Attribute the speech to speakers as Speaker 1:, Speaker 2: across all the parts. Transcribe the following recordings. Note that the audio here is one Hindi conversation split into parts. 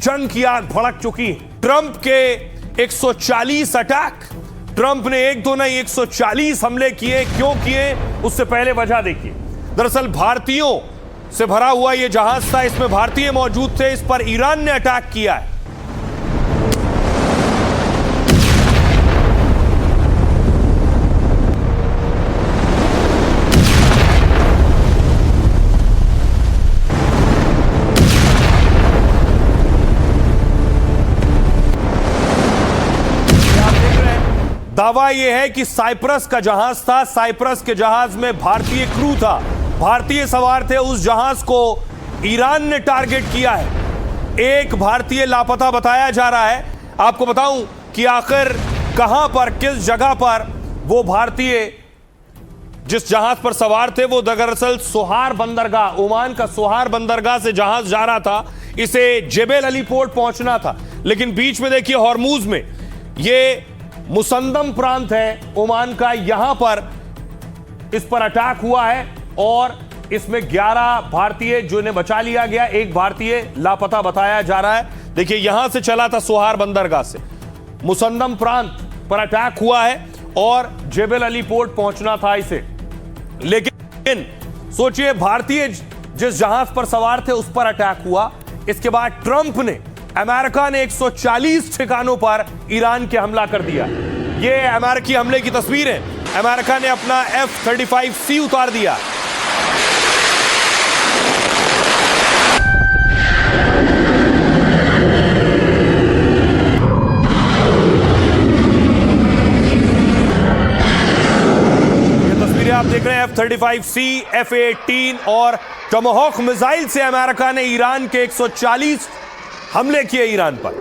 Speaker 1: जंग की आग भड़क चुकी है। ट्रंप के 140 अटैक, ट्रंप ने एक दो नहीं 140 हमले किए। क्यों किए, उससे पहले वजह देखिए। दरअसल भारतीयों से भरा हुआ यह जहाज था, इसमें भारतीय मौजूद थे, इस पर ईरान ने अटैक किया है। दावा यह है कि साइप्रस का जहाज था, साइप्रस के जहाज में भारतीय क्रू था, भारतीय सवार थे। उस जहाज को ईरान ने टारगेट किया है। एक भारतीय लापता बताया जा रहा है। आपको बताऊं कि आखिर कहां पर, किस जगह पर वो भारतीय जिस जहाज पर सवार थे वो दरअसल सोहार बंदरगाह, ओमान का सोहार बंदरगाह से जहाज जा रहा था, इसे जेबेल अली पोर्ट पहुंचना था। लेकिन बीच में देखिए हॉर्मूज में, ये मुसंदम प्रांत है ओमान का, यहां पर इस पर अटैक हुआ है और इसमें 11 भारतीय जिन्हें बचा लिया गया, एक भारतीय लापता बताया जा रहा है। देखिए यहां से चला था सोहार बंदरगाह से, मुसंदम प्रांत पर अटैक हुआ है और जेबेल अली पोर्ट पहुंचना था इसे। लेकिन सोचिए, भारतीय जिस जहाज पर सवार थे उस पर अटैक हुआ। इसके बाद ट्रंप ने, अमेरिका ने 140 ठिकानों पर ईरान के हमला कर दिया। यह अमेरिकी हमले की तस्वीर है। अमेरिका ने अपना F-35C उतार दिया। ये तस्वीरें आप देख रहे हैं F-35C, F-18 और टोमाहॉक मिसाइल से अमेरिका ने ईरान के 140 हमले किए ईरान पर।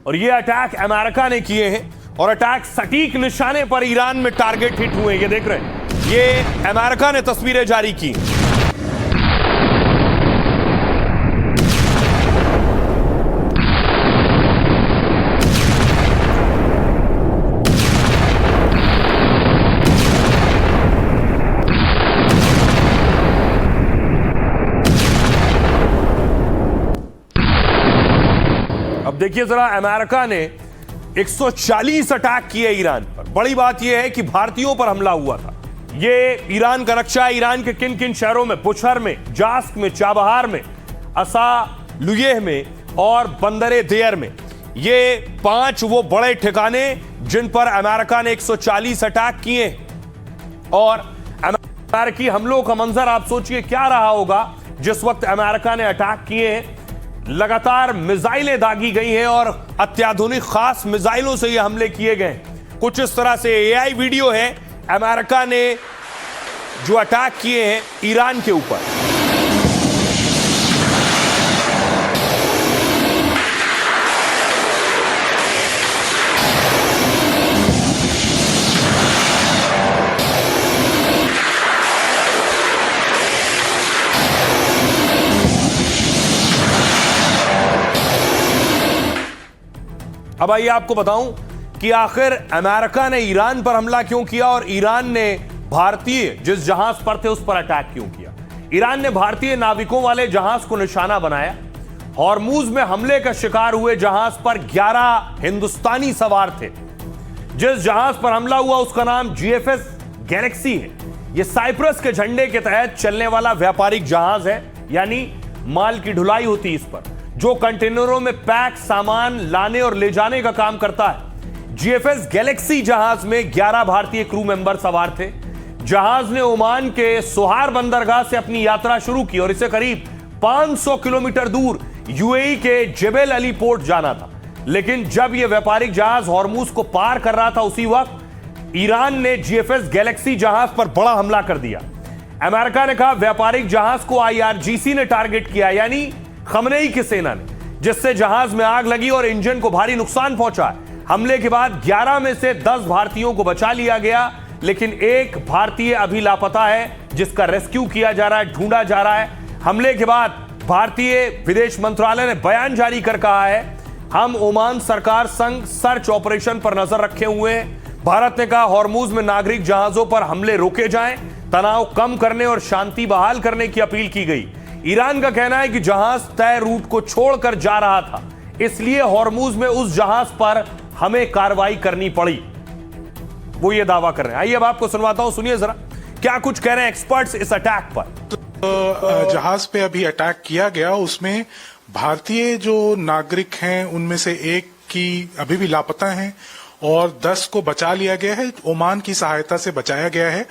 Speaker 1: और ये अटैक अमेरिका ने किए हैं और अटैक सटीक निशाने पर ईरान में टारगेट हिट हुए। ये देख रहे हैं, ये अमेरिका ने तस्वीरें जारी की। अब देखिए जरा, अमेरिका ने 140 अटैक किए ईरान पर। बड़ी बात यह है कि भारतीयों पर हमला हुआ था। ये ईरान का रक्षा, ईरान के किन किन शहरों में, बुशहर में, जास्क में, चाबहार में, असालुयेह में और बंदरे देयर में, ये 5 वो बड़े ठिकाने जिन पर अमेरिका ने 140 अटैक किए। और अमेरिकी हमलों का मंजर आप सोचिए क्या रहा होगा जिस वक्त अमेरिका ने अटैक किए हैं। लगातार मिसाइलें दागी गई हैं और अत्याधुनिक खास मिसाइलों से ये हमले किए गए। कुछ इस तरह से एआई वीडियो है अमेरिका ने जो अटैक किए हैं ईरान के ऊपर। अब आइए आपको बताऊं कि आखिर अमेरिका ने ईरान पर हमला क्यों किया और ईरान ने भारतीय जिस जहाज पर थे उस पर अटैक क्यों किया। ईरान ने भारतीय नाविकों वाले जहाज को निशाना बनाया। हॉर्मूज में हमले का शिकार हुए जहाज पर 11 हिंदुस्तानी सवार थे। जिस जहाज पर हमला हुआ उसका नाम GFS गैलेक्सी है। यह साइप्रस के झंडे के तहत चलने वाला व्यापारिक जहाज है, यानी माल की ढुलाई होती है इस पर, जो कंटेनरों में पैक सामान लाने और ले जाने का काम करता है। GFS गैलेक्सी जहाज में 11 भारतीय क्रू मेंबर सवार थे। जहाज ने ओमान के सोहार बंदरगाह से अपनी यात्रा शुरू की और इसे करीब 500 किलोमीटर दूर UAE के जेबेल अली पोर्ट जाना था। लेकिन जब यह व्यापारिक जहाज हॉर्मूज को पार कर रहा था उसी वक्त ईरान ने GFS गैलेक्सी जहाज पर बड़ा हमला कर दिया। अमेरिका ने कहा व्यापारिक जहाज को IRGC ने टारगेट किया, यानी खमनेई की सेना ने, जिससे जहाज में आग लगी और इंजन को भारी नुकसान पहुंचा। हमले के बाद 11 में से 10 भारतीयों को बचा लिया गया, लेकिन एक भारतीय अभी लापता है, जिसका रेस्क्यू किया जा रहा है, ढूंढा जा रहा है। हमले के बाद भारतीय विदेश मंत्रालय ने बयान जारी कर कहा है, हम ओमान सरकार संग सर्च ऑपरेशन पर नजर रखे हुए हैं। भारत ने कहा हॉर्मूज में नागरिक जहाजों पर हमले रोके जाएं, तनाव कम करने और शांति बहाल करने की अपील की गई। ईरान का कहना है कि जहाज तय रूट को छोड़कर जा रहा था, इसलिए हॉर्मूज में उस जहाज पर हमें कार्रवाई करनी पड़ी, वो ये दावा कर रहे हैं। आइए अब आपको सुनवाता हूं, सुनिए जरा क्या कुछ कह रहे हैं एक्सपर्ट्स इस अटैक पर।
Speaker 2: जहाज पे अभी अटैक किया गया, उसमें भारतीय जो नागरिक हैं उनमें से एक की अभी भी लापता हैं और 10 को बचा लिया गया है, ओमान की सहायता से बचाया गया है।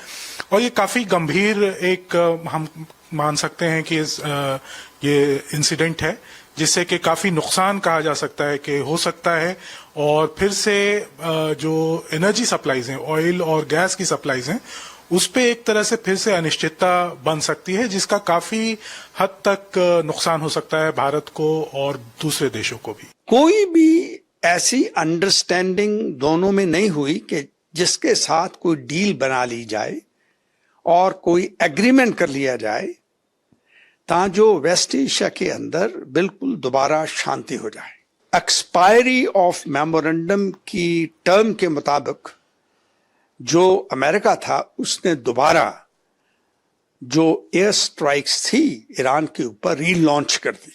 Speaker 2: और ये काफी गंभीर एक हम मान सकते हैं कि ये इंसिडेंट है, जिससे कि काफी नुकसान कहा जा सकता है कि हो सकता है। और फिर से जो एनर्जी सप्लाईज हैं, ऑयल और गैस की सप्लाईज हैं, उस पे एक तरह से फिर से अनिश्चितता बन सकती है, जिसका काफी हद तक नुकसान हो सकता है भारत को और दूसरे देशों को भी।
Speaker 3: कोई भी ऐसी अंडरस्टैंडिंग दोनों में नहीं हुई कि जिसके साथ कोई डील बना ली जाए और कोई एग्रीमेंट कर लिया जाए ताकि जो वेस्ट एशिया के अंदर बिल्कुल दोबारा शांति हो जाए। एक्सपायरी ऑफ मेमोरेंडम की टर्म के मुताबिक जो अमेरिका था उसने दोबारा जो एयर स्ट्राइक्स थी ईरान के ऊपर रीलॉन्च कर दी।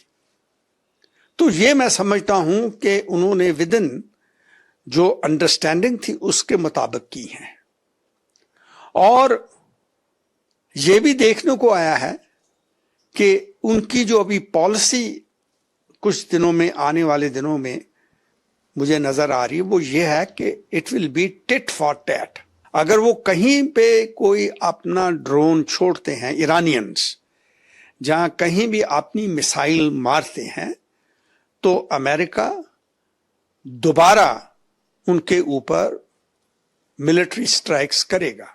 Speaker 3: तो ये मैं समझता हूं कि उन्होंने विदिन जो अंडरस्टैंडिंग थी उसके मुताबिक की है। और ये भी देखने को आया है कि उनकी जो अभी पॉलिसी कुछ दिनों में, आने वाले दिनों में मुझे नजर आ रही है, वो ये है कि it will be tit for tat. अगर वो कहीं पे कोई अपना ड्रोन छोड़ते हैं इरानियंस, जहां कहीं भी अपनी मिसाइल मारते हैं, तो अमेरिका दोबारा उनके ऊपर मिलिट्री स्ट्राइक्स करेगा।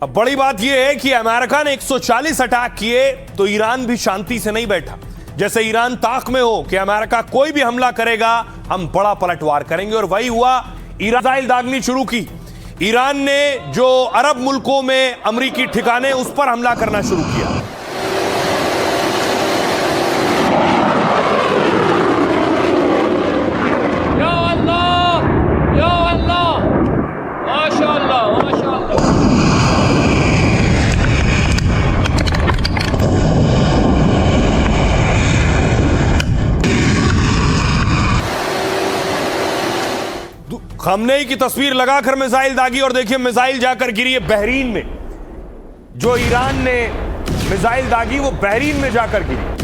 Speaker 1: अब बड़ी बात यह है कि अमेरिका ने 140 अटैक किए तो ईरान भी शांति से नहीं बैठा। जैसे ईरान ताक में हो कि अमेरिका कोई भी हमला करेगा हम बड़ा पलटवार करेंगे, और वही हुआ। मिसाइल दागनी शुरू की। ईरान ने जो अरब मुल्कों में अमरीकी ठिकाने उस पर हमला करना शुरू किया।
Speaker 4: या अल्लाह, या अल्लाह, माशाअल्लाह, माशाअल्लाह।
Speaker 1: खमनेई की तस्वीर लगाकर मिसाइल दागी और देखिए मिसाइल जाकर गिरी है बहरीन में। जो ईरान ने मिसाइल दागी वो बहरीन में जाकर गिरी।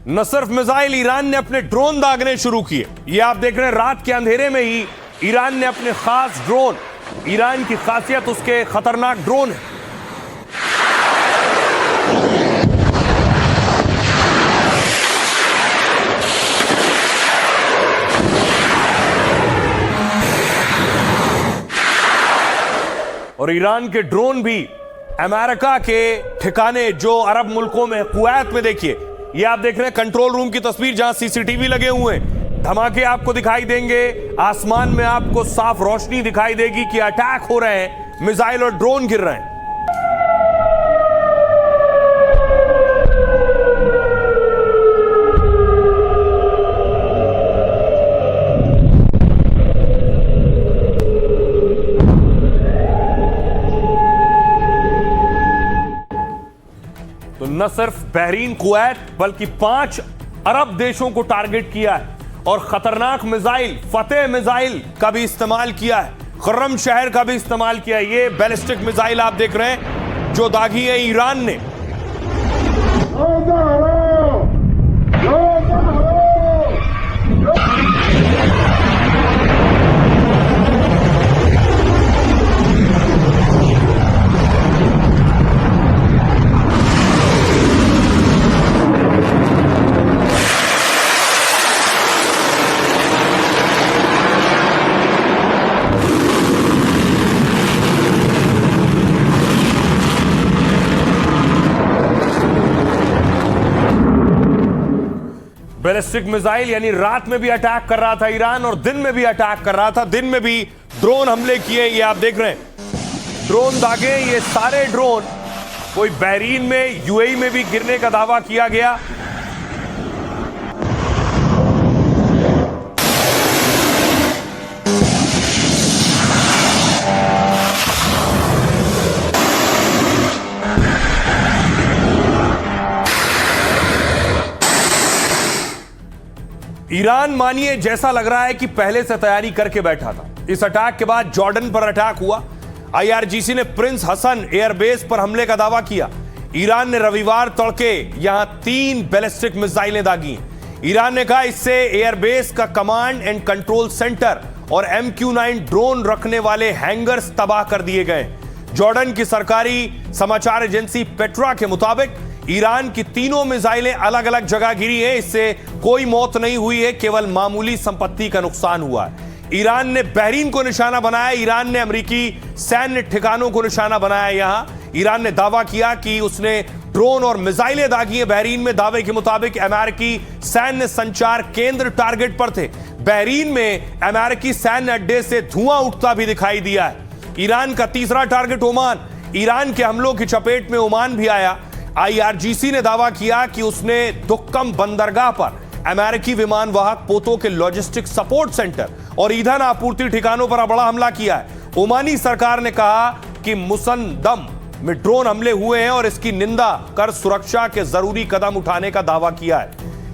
Speaker 1: न सिर्फ मिसाइल, ईरान ने अपने ड्रोन दागने शुरू किए। ये आप देख रहे हैं, रात के अंधेरे में ही ईरान ने अपने खास ड्रोन, ईरान की खासियत उसके खतरनाक ड्रोन है। और ईरान के ड्रोन भी अमेरिका के ठिकाने जो अरब मुल्कों में, कुवैत में, देखिए ये आप देख रहे हैं कंट्रोल रूम की तस्वीर जहां सीसीटीवी लगे हुए हैं। धमाके आपको दिखाई देंगे, आसमान में आपको साफ रोशनी दिखाई देगी कि अटैक हो रहे हैं, मिसाइल और ड्रोन गिर रहे हैं। तो न सिर्फ बहरीन, कुवैत, बल्कि 5 अरब देशों को टारगेट किया है और खतरनाक मिसाइल, फतेह मिसाइल का भी इस्तेमाल किया है, खुर्रम शहर का भी इस्तेमाल किया है। ये बैलिस्टिक मिसाइल आप देख रहे हैं जो दागी है ईरान ने। बैलिस्टिक मिसाइल, यानी रात में भी अटैक कर रहा था ईरान और दिन में भी अटैक कर रहा था। दिन में भी ड्रोन हमले किए, ये आप देख रहे हैं ड्रोन दागे। ये सारे ड्रोन कोई बहरीन में, यूएई में भी गिरने का दावा किया गया। ईरान मानिए जैसा लग रहा है कि पहले से तैयारी करके बैठा था। इस अटैक के बाद जॉर्डन पर अटैक हुआ। आईआरजीसी ने प्रिंस हसन एयरबेस पर हमले का दावा किया। ईरान ने रविवार तड़के यहां 3 बैलिस्टिक मिसाइलें दागी। ईरान ने कहा इससे एयरबेस का कमांड एंड कंट्रोल सेंटर और MQ-9 ड्रोन रखने वाले हैंगर्स तबाह कर दिए गए। जॉर्डन की सरकारी समाचार एजेंसी पेट्रा के मुताबिक ईरान की तीनों मिसाइलें अलग अलग जगह गिरी हैं। इससे कोई मौत नहीं हुई है, केवल मामूली संपत्ति का नुकसान हुआ है। ईरान ने बहरीन को निशाना बनाया। ईरान ने अमेरिकी सैन्य ठिकानों को निशाना बनाया। यहां ईरान ने दावा किया कि उसने ड्रोन और मिसाइलें दागी हैं बहरीन में। दावे के मुताबिक अमेरिकी सैन्य संचार केंद्र टारगेट पर थे। बहरीन में अमेरिकी सैन्य अड्डे से धुआं उठता भी दिखाई दिया है। ईरान का तीसरा टारगेट ओमान। ईरान के हमलों की चपेट में ओमान भी आया। आईआरजीसी ने दावा किया कि उसने दुक्कम बंदरगाह पर अमेरिकी विमान वाहक पोतों के लॉजिस्टिक सपोर्ट सेंटर और ईंधन आपूर्ति ठिकानों पर बड़ा हमला किया है। ओमानी सरकार ने कहा कि मुसंदम में ड्रोन हमले हुए हैं और इसकी निंदा कर सुरक्षा के जरूरी कदम उठाने का दावा किया है।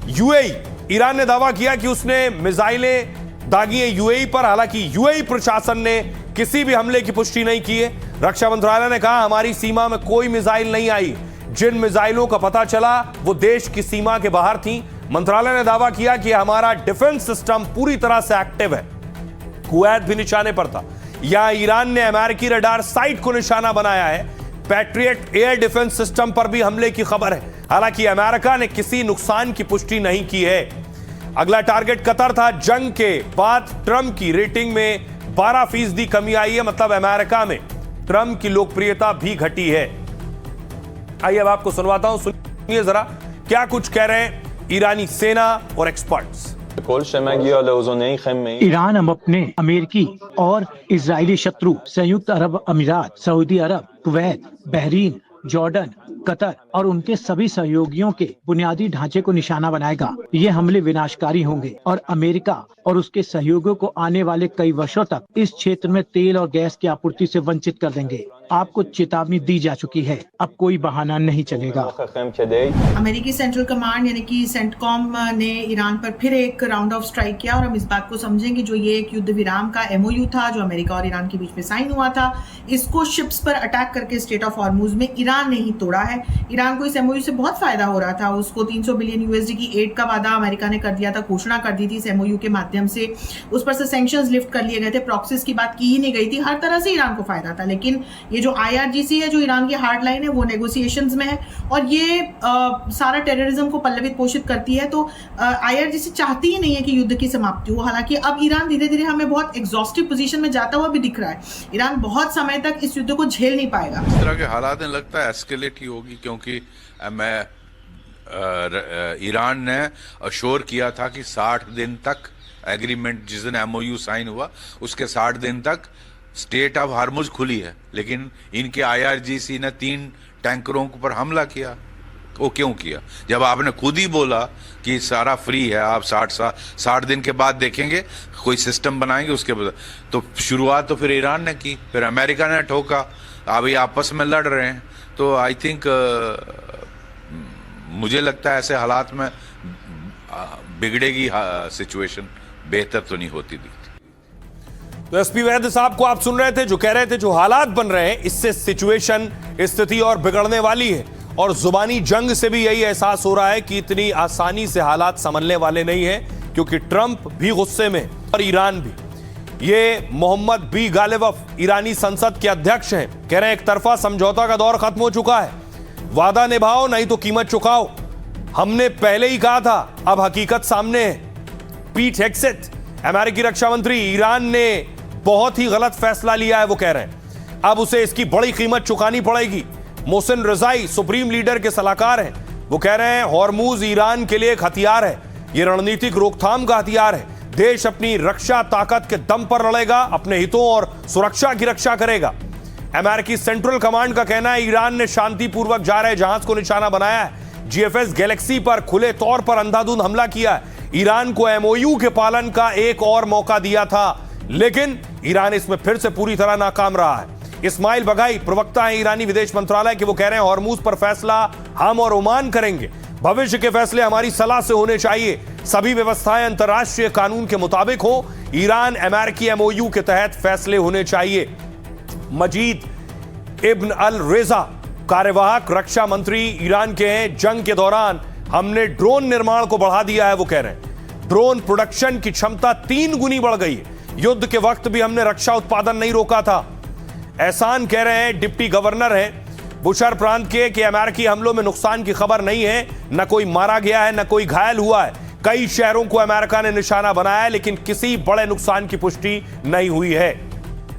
Speaker 1: यूएई, ईरान ने दावा किया कि उसने मिसाइलें दागी हैं यूएई पर। हालांकि यूएई प्रशासन ने किसी भी हमले की पुष्टि नहीं की है। रक्षा मंत्रालय ने कहा हमारी सीमा में कोई मिसाइल नहीं आई। जिन मिसाइलों का पता चला वो देश की सीमा के बाहर थी। मंत्रालय ने दावा किया कि हमारा डिफेंस सिस्टम पूरी तरह से एक्टिव है। कुवैत भी निशाने पर था। यहां ईरान ने अमेरिकी रडार साइट को निशाना बनाया है। पैट्रियट एयर डिफेंस सिस्टम पर भी हमले की खबर है। हालांकि अमेरिका ने किसी नुकसान की पुष्टि नहीं की है। अगला टारगेट कतर था। जंग के बाद ट्रंप की रेटिंग में 12% कमी आई है। मतलब अमेरिका में ट्रंप की लोकप्रियता भी घटी है। आइए अब आपको सुनवाता हूं, सुनिए जरा क्या कुछ कह रहे हैं ईरानी सेना और एक्सपर्ट्स।
Speaker 5: ईरान अब अपने अमेरिकी और इजरायली शत्रु संयुक्त अरब अमीरात, सऊदी अरब, कुवैत, बहरीन, जॉर्डन, कतर और उनके सभी सहयोगियों के बुनियादी ढांचे को निशाना बनाएगा। ये हमले विनाशकारी होंगे और अमेरिका और उसके सहयोगियों को आने वाले कई वर्षों तक इस क्षेत्र में तेल और गैस की आपूर्ति से वंचित कर देंगे। आपको चेतावनी दी जा चुकी है, अब कोई बहाना नहीं चलेगा।
Speaker 6: अमेरिकी सेंट्रल कमांड यानी कि सेंटकॉम ने ईरान पर फिर एक राउंड ऑफ स्ट्राइक किया और हम इस बात को समझेंगे जो ये एक युद्ध विराम का MOU था जो अमेरिका और ईरान के बीच में साइन हुआ था, इसको शिप्स पर अटैक करके स्ट्रेट ऑफ हॉर्मुज में ईरान ने ही तोड़ा है। ईरान को इस MOU से बहुत फायदा हो रहा था। उसको 300 बिलियन USD की एड का वादा अमेरिका ने कर दिया था, घोषणा कर दी थी इस MOU के माध्यम से। उस पर से सैंक्शंस लिफ्ट कर लिए गए थे, प्रॉक्सीज की बात की ही नहीं गई थी। हर तरह से ईरान को फायदा था। लेकिन ये जो IRGC है जो ईरान की हार्ड लाइन है वो नेगोशिएशंस में है और ये सारा टेररिज्म को पल्लवित पोषित करती है। तो IRGC चाहती ही नहीं है कि युद्ध की समाप्ति हो। हालांकि अब ईरान धीरे धीरे हमें बहुत एग्जॉस्टिव पोजीशन में जाता हुआ भी दिख रहा है। ईरान बहुत समय तक इस युद्ध को झेल नहीं पाएगा।
Speaker 7: इस तरह के हालात में लगता है एस्केलेट ही होगी, क्योंकि ईरान ने अश्योर किया था कि 60 दिन तक एग्रीमेंट, जिस दिन MOU साइन हुआ उसके 60 दिन तक स्टेट ऑफ हार्मुज खुली है। लेकिन इनके IRGC ने 3 टैंकरों पर हमला किया। वो क्यों किया? जब आपने खुद ही बोला कि सारा फ्री है, आप 60 दिन के बाद देखेंगे, कोई सिस्टम बनाएंगे उसके बाद। तो शुरुआत तो फिर ईरान ने की, फिर अमेरिका ने ठोका, अभी आपस में लड़ रहे हैं। तो आई थिंक मुझे लगता है ऐसे हालात में बिगड़ेगी सिचुएशन, बेहतर तो नहीं होती दिखती।
Speaker 1: तो SP वैद्य साहब को आप सुन रहे थे जो कह रहे थे जो हालात बन रहे हैं इससे सिचुएशन, स्थिति और बिगड़ने वाली है। और जुबानी जंग से भी यही एहसास हो रहा है कि इतनी आसानी से हालात संभलने वाले नहीं है, क्योंकि ट्रंप भी गुस्से में और ईरान भी। ये मोहम्मद बी गालिबफ ईरानी संसद के अध्यक्ष हैं, कह रहे हैं एक तरफा समझौता का दौर खत्म हो चुका है, वादा निभाओ नहीं तो कीमत चुकाओ। हमने पहले ही कहा था, अब हकीकत सामने है। पीट हेग्सेथ, अमेरिकी रक्षा मंत्री, ईरान ने बहुत ही गलत फैसला लिया है वो कह रहे हैं, अब उसे इसकी बड़ी कीमत चुकानी पड़ेगी। मोहसिन रजाई सुप्रीम लीडर के सलाहकार हैं, वो कह रहे हैं हॉर्मुज ईरान के लिए एक हथियार है, यह रणनीतिक रोकथाम का हथियार है। देश अपनी रक्षा ताकत के दम पर लड़ेगा, अपने हितों और सुरक्षा की रक्षा करेगा। अमेरिकी सेंट्रल कमांड का कहना है ईरान ने शांतिपूर्वक जा रहे जहाज को निशाना बनाया है। जीएफएस गैलेक्सी पर खुले तौर पर अंधाधुंध हमला किया है। ईरान को एमओयू के पालन का एक और मौका दिया था, लेकिन ईरान इसमें फिर से पूरी तरह नाकाम रहा है। इस्माइल बघाई प्रवक्ता है ईरानी विदेश मंत्रालय के, वो कह रहे हैं हॉर्मूज पर फैसला हम और ओमान करेंगे। भविष्य के फैसले हमारी सलाह से होने चाहिए। सभी व्यवस्थाएं अंतर्राष्ट्रीय कानून के मुताबिक हो। ईरान अमेरिकी एमओयू के तहत फैसले होने चाहिए। मजीद इब्न अल रेजा कार्यवाहक रक्षा मंत्री ईरान के हैं। जंग के दौरान हमने ड्रोन निर्माण को बढ़ा दिया है, वो कह रहे हैं। ड्रोन प्रोडक्शन की क्षमता 3 गुनी बढ़ गई है। युद्ध के वक्त भी हमने रक्षा उत्पादन नहीं रोका था। एहसान कह रहे हैं, डिप्टी गवर्नर हैं बुशर प्रांत के, कि अमेरिकी हमलों में नुकसान की खबर नहीं है, न कोई मारा गया है न कोई घायल हुआ है। कई शहरों को अमेरिका ने निशाना बनाया है, लेकिन किसी बड़े नुकसान की पुष्टि नहीं हुई है।